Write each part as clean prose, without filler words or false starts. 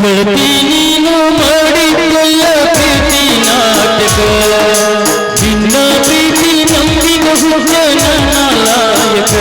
ಗೆಳತಿ ನೀನು ಮಾಡಿದೆಲ್ಲ ಪ್ರೀತಿ ನಾಟಕ ನಿನ್ನ ಪ್ರೀತಿ ನಂಬಿನ ಹುಟ್ಟ ನನ್ನ ಲಾಯಕ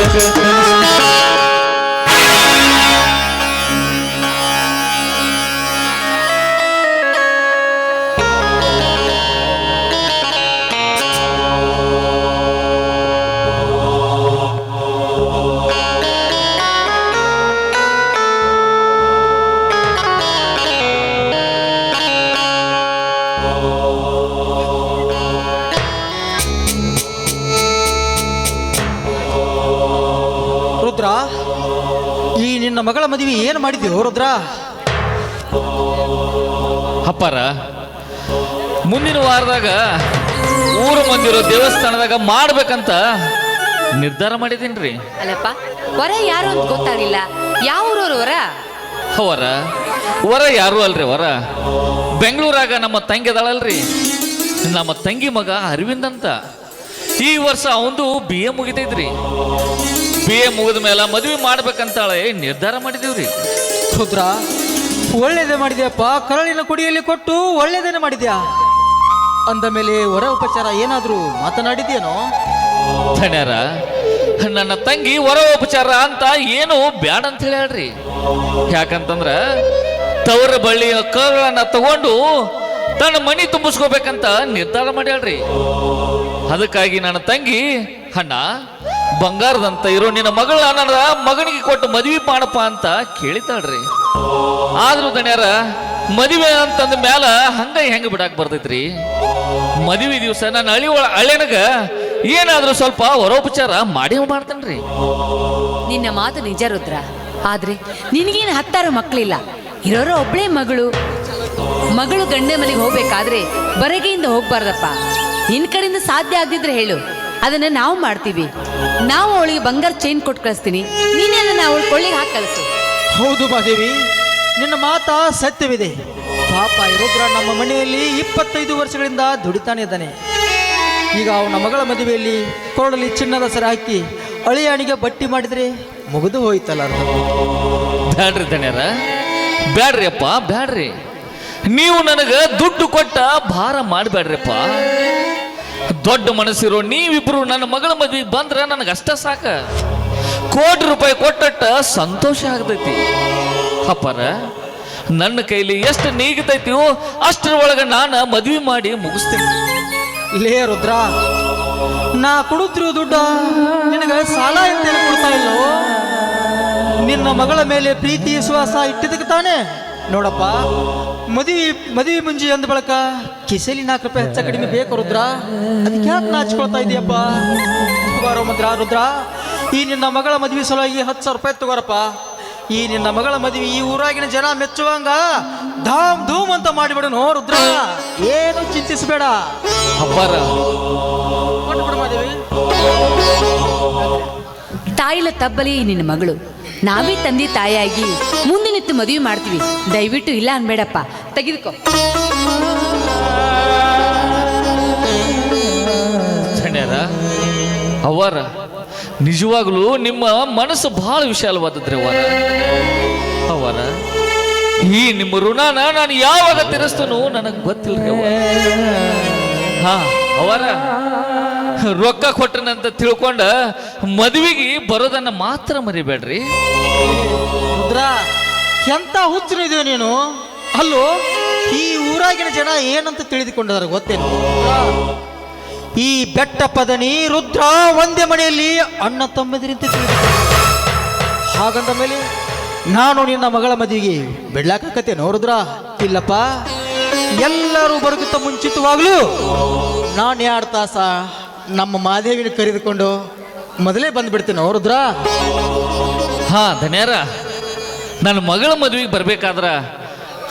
ರುದ್ರ, ಈ ನಿನ್ನ ಮಗಳ ಮದುವೆ ಏನು ಮಾಡಿದ್ಯೋ ರುದ್ರ? ಅಪ್ಪಾರ, ಮುಂದಿನ ವಾರದಾಗ ಊರು ಮಂದಿರೋ ದೇವಸ್ಥಾನದಾಗ ಮಾಡ್ಬೇಕಂತ ನಿರ್ಧಾರ ಮಾಡಿದೀನ್ರಿ. ಅಲ್ಲಪ್ಪ, ವರ ಯಾರು ಅಂತ ಗೊತ್ತಾಗ್ಲಿಲ್ಲ. ಯಾವ ಊರವ್ರು ವರ? ವರ ಯಾರು ಅಲ್ರಿ, ವರ ಬೆಂಗಳೂರಾಗ ನಮ್ಮ ತಂಗಿ ಅದಾಳಲ್ರಿ, ನಮ್ಮ ತಂಗಿ ಮಗ ಅರವಿಂದ್ ಅಂತ. ಈ ವರ್ಷ ಅವಂದು BA ಮುಗಿತೈತ್ರಿ. BA ಮುಗಿದ ಮೇಲೆ ಮದುವೆ ಮಾಡ್ಬೇಕಂತಾಳೆ ನಿರ್ಧಾರ ಮಾಡಿದೀವ್ರಿ. ರುದ್ರ, ಒಳ್ಳೇದೇ ಮಾಡಿದ್ಯಪ್ಪ. ಕರಳಿನ ಕುಡಿಯಲ್ಲಿ ಕೊಟ್ಟು ಒಳ್ಳೇದೇನೆ ಮಾಡಿದ್ಯಾ. ಅಂದ ಮೇಲೆ ಹೊರ ಉಪಚಾರ ಏನಾದ್ರೂ ಮಾತನಾಡಿದ್ಯೇನೋ? ಧನ್ಯರ, ನನ್ನ ತಂಗಿ ಹೊರ ಉಪಚಾರ ಅಂತ ಏನು ಬ್ಯಾಡ ಅಂತ ಹೇಳ್ರಿ. ಯಾಕಂತಂದ್ರ ತವರ ಬಳ್ಳಿಯ ಕರುಳನ್ನ ತಗೊಂಡು ತನ್ನ ಮನಿ ತುಂಬಿಸ್ಕೋಬೇಕಂತ ನಿರ್ಧಾರ ಮಾಡ್ಯಾಳ್ರಿ. ಅದಕ್ಕಾಗಿ ನನ್ನ ತಂಗಿ, ಅಣ್ಣ ಬಂಗಾರದಂತ ಇರೋ ನಿನ್ನ ಮಗಳ ನನ್ನ ಮಗನಿಗೆ ಕೊಟ್ಟು ಮದುವೆ ಮಾಡಪ್ಪ ಅಂತ ಕೇಳಿತಾಳ್ರಿ. ಆದ್ರೂ ದಣ್ಯಾರ, ಮದುವೆ ಅಂತಂದ ಮ್ಯಾಲ ಹಂಗ ಹೆಂಗ ಬಿಡಾಕ್ ಬರ್ತೈತ್ರಿ. ಮದುವೆ ದಿವಸ ನನ್ನ ಹಳೆನಗ ಏನಾದ್ರೂ ಸ್ವಲ್ಪ ವರೋಪಚಾರ ಮಾಡಿ ಮಾಡ್ತೇನ್ರಿ. ನಿನ್ನ ಮಾತು ನಿಜ ರುದ್ರ. ಆದ್ರೆ ನಿನಗೇನು 10 ಮಕ್ಕಳಿಲ್ಲ, ಇರೋರು ಒಬ್ಳೇ ಮಗಳು ಗಂಡ ಮನೆಗೆ ಹೋಗ್ಬೇಕಾದ್ರೆ ಬರಗೆಯಿಂದ ಹೋಗ್ಬಾರ್ದಪ್ಪ. ನಿನ್ ಕಡೆಯಿಂದ ಸಾಧ್ಯ ಆಗದಿದ್ರೆ ಹೇಳು, ಅದನ್ನ ನಾವು ಮಾಡ್ತೀವಿ. ನಾವು ಅವಳಿಗೆ ಬಂಗಾರ ಚೈನ್ ಕೊಟ್ಟು ಕಳಿಸ್ತೀನಿ, ನೀನೇನ ಅವಳು ಕೊಳ್ಳಿಗೆ ಹಾಕಿ ಕಳಿಸು. ಹೌದು ಮಾದೇವಿ, ನಿನ್ನ ಮಾತಾ ಸತ್ಯವಿದೆ. ಪಾಪ ರುದ್ರ ನಮ್ಮ ಮನೆಯಲ್ಲಿ 25 ವರ್ಷಗಳಿಂದ ದುಡಿತಾನೆ ಇದ್ದಾನೆ. ಈಗ ಅವನ ಮಗಳ ಮದುವೆಯಲ್ಲಿ ಕೊರಳಲ್ಲಿ ಚಿನ್ನದ ಸರ ಹಾಕಿ ಅಳಿಯಾಣಿಗೆ ಬಟ್ಟಿ ಮಾಡಿದ್ರೆ ಮುಗಿದು ಹೋಯ್ತಲ್ಲ. ಬ್ಯಾಡ್ರಿ ದಣ್ಯರ, ಬ್ಯಾಡ್ರಿ ಅಪ್ಪ, ಬ್ಯಾಡ್ರಿ. ನೀವು ನನಗ ದುಡ್ಡು ಕೊಟ್ಟ ಭಾರ ಮಾಡಬೇಡ್ರಿಪ್ಪ. ದೊಡ್ಡ ಮನಸ್ಸಿರೋ ನೀವಿಬ್ರು ನನ್ನ ಮಗಳ ಮದುವೆಗೆ ಬಂದ್ರೆ ನನಗಷ್ಟ ಸಾಕ. ಕೋಟಿ ರೂಪಾಯಿ ಕೊಟ್ಟಟ್ಟ ಸಂತೋಷ ಆಗ್ತೈತಿ. ಅಪ್ಪರ, ನನ್ನ ಕೈಲಿ ಎಷ್ಟು ನೀಗತೈತಿಯೋ ಅಷ್ಟರ ಒಳಗೆ ನಾನು ಮದುವೆ ಮಾಡಿ ಮುಗಿಸ್ತೀನಿ. ಲೇ ರುದ್ರ, ನಾ ಕೊಡುತ್ತಿರೋ ದುಡ್ಡ ನಿನಗೆ ಸಾಲ ಅಂತೇಳಿ ಕೊಡ್ತಾ ಇಲ್ಲೋ? ನಿನ್ನ ಮಗಳ ಮೇಲೆ ಪ್ರೀತಿ ವಿಶ್ವಾಸ ಇಟ್ಟಿದ್ದಕ್ಕೆ ತಾನೆ. ನೋಡಪ್ಪ, ಮದುವೆ ಮುಂಜಿ ಅಂದ ಬಳಕ ಕಿಸೆಲಿ 4 ರೂಪಾಯಿ ಹೆಚ್ಚ ಕಡಿಮೆ ಬೇಕು ರುದ್ರ. ಅದಕ್ಕೆ ಯಾಕೆ ನಾಚ್ಕೊಳ್ತಾ ಇದೆಯಪ್ಪ? ತಗೋರೋ ರುದ್ರ, ಈ ನಿನ್ನ ಮಗಳ ಮದುವೆ ಸಲುವಾಗಿ 10,000 ರೂಪಾಯಿ ತಗೋರಪ್ಪ. ಈ ನಿನ್ನ ಮಗಳ ಮದುವೆ ಈ ಊರಾಗಿನ ಜನ ಮೆಚ್ಚುವಂಗ ಧಾಮ್ ಧೂಮ್ ಅಂತ ಮಾಡಿಬಿಡನು ರುದ್ರ. ಏನು ಚಿಂತಿಸಬೇಡ. ಅಪ್ಪಾರ, ತಾಯಿಲ ತಬ್ಬಲಿ ನಿನ್ನ ಮಗಳು. ನಾವೇ ತಂದೆ ತಾಯಿಯಾಗಿ ಮುಂದೆ ನಿಂತು ಮದುವೆ ಮಾಡ್ತೀವಿ. ದಯವಿಟ್ಟು ಇಲ್ಲ ಅನ್ಬೇಡಪ್ಪ, ತೆಗೆದುಕೋ. ಅವರ ನಿಜವಾಗ್ಲೂ ನಿಮ್ಮ ಮನಸ್ಸು ಬಹಳ ವಿಶಾಲವಾದದ್ರಿ ಅವರ. ಈ ನಿಮ್ಮ ಋಣನ ನಾನು ಯಾವಾಗ ತೀರಿಸ್ತೇನೋ ನನಗೆ ಗೊತ್ತಿಲ್ರಿ ಅವರ. ರೊಕ್ಕ ಕೊಟ್ಟನಂತ ತಿಳ್ಕೊಂಡ ಮದುವೆಗೆ ಬರೋದನ್ನ ಮಾತ್ರ ಮರಿಬೇಡ್ರಿ. ರುದ್ರ, ಎಂತ ಹುಚ್ಚನಿದೀಯ ನೀನು? ಅಲ್ಲೋ, ಈ ಊರಾಗಿನ ಜನ ಏನಂತ ತಿಳಿದುಕೊಂಡಿದ್ದಾರೆ ಗೊತ್ತೇನು? ಈ ಬೆಟ್ಟ ಪದನಿ ರುದ್ರ ಒಂದೇ ಮನೆಯಲ್ಲಿ ಅಣ್ಣ ತಮ್ಮದಿರಂತೆ ತಿಳಿದುಕೊಂಡ. ಹಾಗಂದ ಮೇಲೆ ನಾನು ನಿನ್ನ ಮಗಳ ಮದುವೆಗೆ ಬಿಡ್ಲಾಕತ್ತೇನೋ ರುದ್ರ? ಇಲ್ಲಪ್ಪ, ಎಲ್ಲರೂ ಬರುಗುತ್ತ ಮುಂಚಿತವಾಗ್ಲೂ ನಾನು 2 ತಾಸ ನಮ್ಮ ಮಾದೇವಿನ ಕರೆದುಕೊಂಡು ಮೊದಲೇ ಬಂದ್ಬಿಡ್ತೇನೆ ರುದ್ರ. ಧನ್ಯಾರ, ನನ್ನ ಮಗಳ ಮದುವೆಗೆ ಬರ್ಬೇಕಾದ್ರ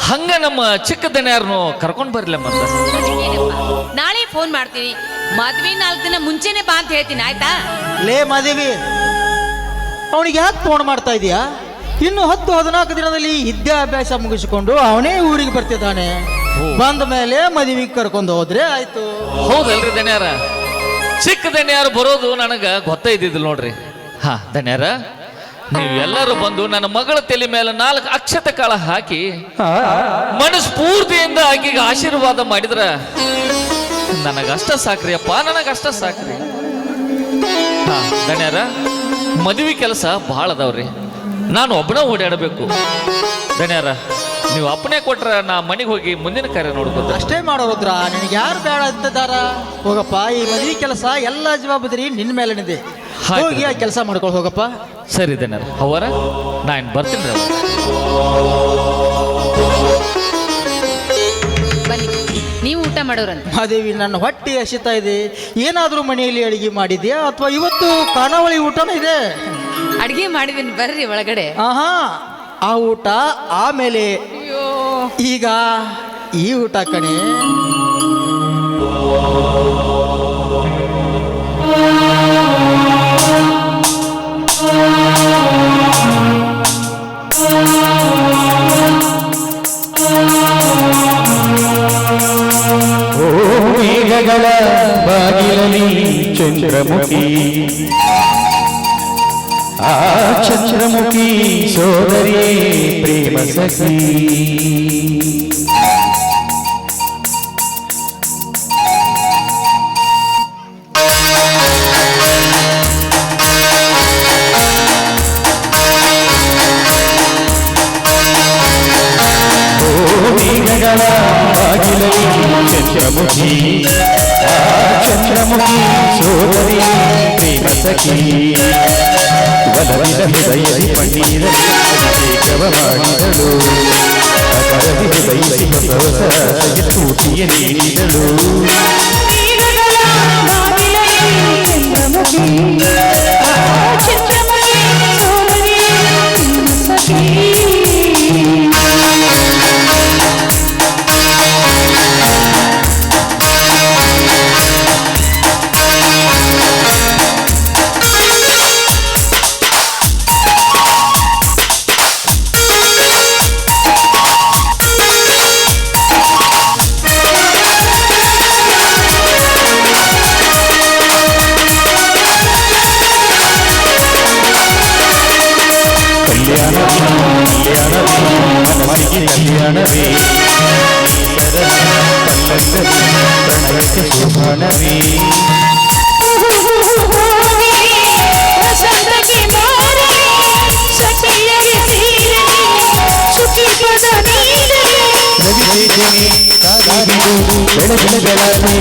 ಹಂಗ ನಮ್ಮ ಚಿಕ್ಕ ದಣ್ಯಾರನು ಕರ್ಕೊಂಡು ಬರ್ಲಿಲ್ಲ. ಮತ್ತೆ ನಾಳೆ ಫೋನ್ ಮಾಡ್ತೀನಿ. ಮದ್ವೆ 4 ದಿನ ಮುಂಚೆನೆ ಬಾ ಅಂತ ಹೇಳ್ತೀನಿ, ಆಯ್ತಾ? ಲೇ ಮಾದೇವಿ, ಅವನಿಗೆ ಯಾಕೆ ಫೋನ್ ಮಾಡ್ತಾ ಇದೀಯಾ? ಇನ್ನು 10-14 ದಿನದಲ್ಲಿ ವಿದ್ಯಾಭ್ಯಾಸ ಮುಗಿಸಿಕೊಂಡು ಅವನೇ ಊರಿಗೆ ಬರ್ತಿದ್ದಾನೆ. ಬಂದ ಮೇಲೆ ಮದುವೆಗೆ ಕರ್ಕೊಂಡು ಹೋದ್ರೆ ಆಯ್ತು. ಹೌದಲ್ರಿ ದಣ್ಯಾರ, ಚಿಕ್ಕ ದಣ್ಯಾರು ಬರೋದು ನನಗೆ ಗೊತ್ತೈದಿದ್ದಿಲ್ಲ ನೋಡ್ರಿ. ಧನ್ಯಾರ, ನೀವೆಲ್ಲರೂ ಬಂದು ನನ್ನ ಮಗಳ ತಲೆ ಮೇಲೆ 4 ಅಕ್ಷತೆ ಕಾಳ ಹಾಕಿ ಮನಸ್ಫೂರ್ತಿಯಿಂದ ಆಕೆಗೆ ಆಶೀರ್ವಾದ ಮಾಡಿದ್ರ ನನಗಷ್ಟ ಸಾಕ್ರಿ ಅಪ್ಪ, ನನಗಷ್ಟ ಸಾಕ್ರಿ. ಹಾ ದಣ್ಯಾರ, ಮದುವೆ ಕೆಲಸ ಬಹಳ ಅದಾವ್ರಿ, ನಾನು ಒಬ್ಬನ ಓಡಾಡಬೇಕು. ದಣ್ಯಾರ, ನೀವು ಅಪ್ಪನೇ ಕೊಟ್ರ ನಾ ಮನೆಗೆ ಹೋಗಿ ಮುಂದಿನ ಕಾರ್ಯ ನೋಡ್ಬೋದು. ಅಷ್ಟೇ ಮಾಡೋ ರುದ್ರ, ನಿನಗೆ ಯಾರು ಬೇಡ ಅಂತಿದ್ದಾರ? ಹೋಗಪ್ಪ, ಈ ಮದುವೆ ಕೆಲಸ ಎಲ್ಲ ಜವಾಬ್ದಾರಿ ನಿನ್ನ ಮೇಲೇನಿದೆ. ಹೋಗಿ ಆ ಕೆಲಸ ಮಾಡ್ಕೊಂಡು ಹೋಗಪ್ಪ. ಸರಿ ದಣ್ಯಾರ, ಅವರ ನಾನು ಬರ್ತೀನಿ ರೀ. ಬನ್ನಿ, ನೀವು ಊಟ ಮಾಡೋರಂತ. ಮಾದೇವಿ, ನನ್ನ ಹೊಟ್ಟೆ ಹಸಿತಾ ಇದೆ. ಏನಾದರೂ ಮನೆಯಲ್ಲಿ ಅಡಿಗೆ ಮಾಡಿದ್ಯಾ ಅಥವಾ ಇವತ್ತು ಖಾನಾವಳಿ ಊಟನೂ ಇದೆ? ಅಡ್ಗೆ ಮಾಡಿದೀನಿ, ಬರ್ರಿ ಒಳಗಡೆ. ಆಹಾ, ಆ ಊಟ ಆಮೇಲೆ, ಈಗ ಈ ಊಟ ಕಣೆ. ಮೇಘಗಳ ಬಾಗಿಲಲ್ಲಿ ಚಂದ್ರಮುಖಿ, ಆ ಚಂದ್ರಮುಖಿ ಸೋದರಿಯೇ ಪ್ರೇಮ ಸಖಿ. ಮೇಘಗಳ ಬಾಗಿಲಲ್ಲಿ ಚಂದ್ರಮುಖಿ, ಆ ಚಂದ್ರಮುಖಿ ಸೋದರಿ ಪ್ರೇಮ ಸಖಿ. ವಲವಿದ ಹೃದಯದಿ ಪಣ್ಣೀರಲಿ ಅಭಿಷೇಕವ ಮಾಡಿದಳು, ಅದರದಿ ಹೃದಯಿಸಿ ಹೊಸ ಸ್ಫೂರ್ತಿಯ ನೀಡಿದಳು. ಮನಸ್ಸಿಗೆ ಕಲ್ಯಾಣವೇ, ಪ್ರಣಯಕ್ಕೆ ಶೋಭಾನವೇ. ಬೆಳಗಿನ ಬೆಳಗಿನ